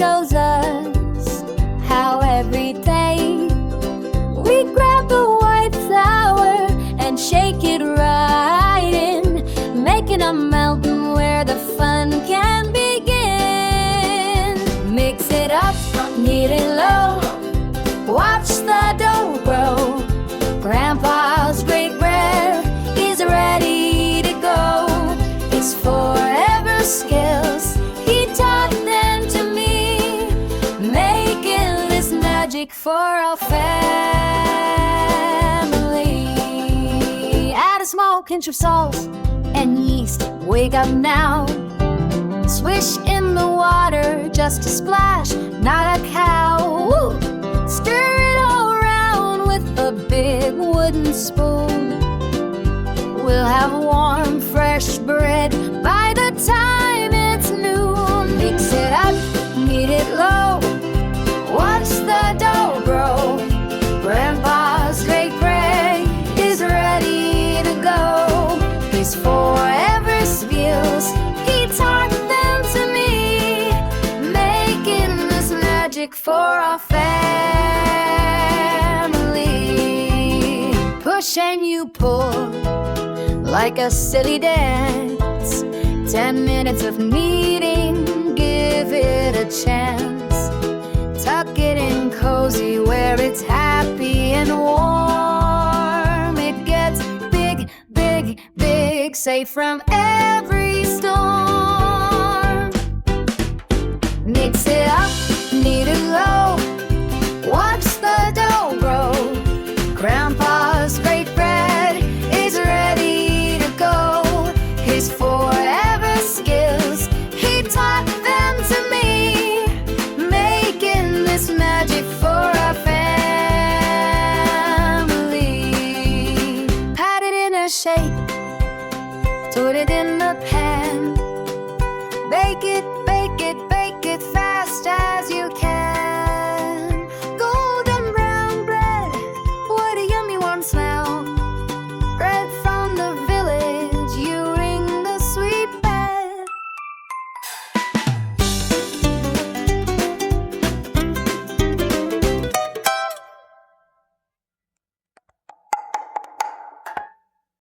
shows us how every day we grab the white flour and shake it right in, making a mountain where the fun can begin. Mix it up, knead it low, watch the dough grow. Grandpa's great bread is ready to go. It's forever skills he taught them to me, making this magic for our family. Add a small pinch of salt and yeast, wake up now. Swish in the water, just a splash, not a cow. Woo! Stir it all around with a big wooden spoon. We'll have warm, fresh bread by the time it's noon. Mix it up, knead it low, watch the dough grow. Grandpa's great bread is ready to go. His forever skills he taught them to me, making this magic for our family. Push and you pull like a silly dance. 10 minutes of kneading, give it a chance. Tuck it in cozy where it's happy and warm. It gets big, big, big, safe from every storm. Mix it up, knead it low, watch the dough grow. Grandpa's great bread is ready to go. His forever skills he taught them to me, making this magic for our family. Pat it in a shape, put it in the pan. Bake it,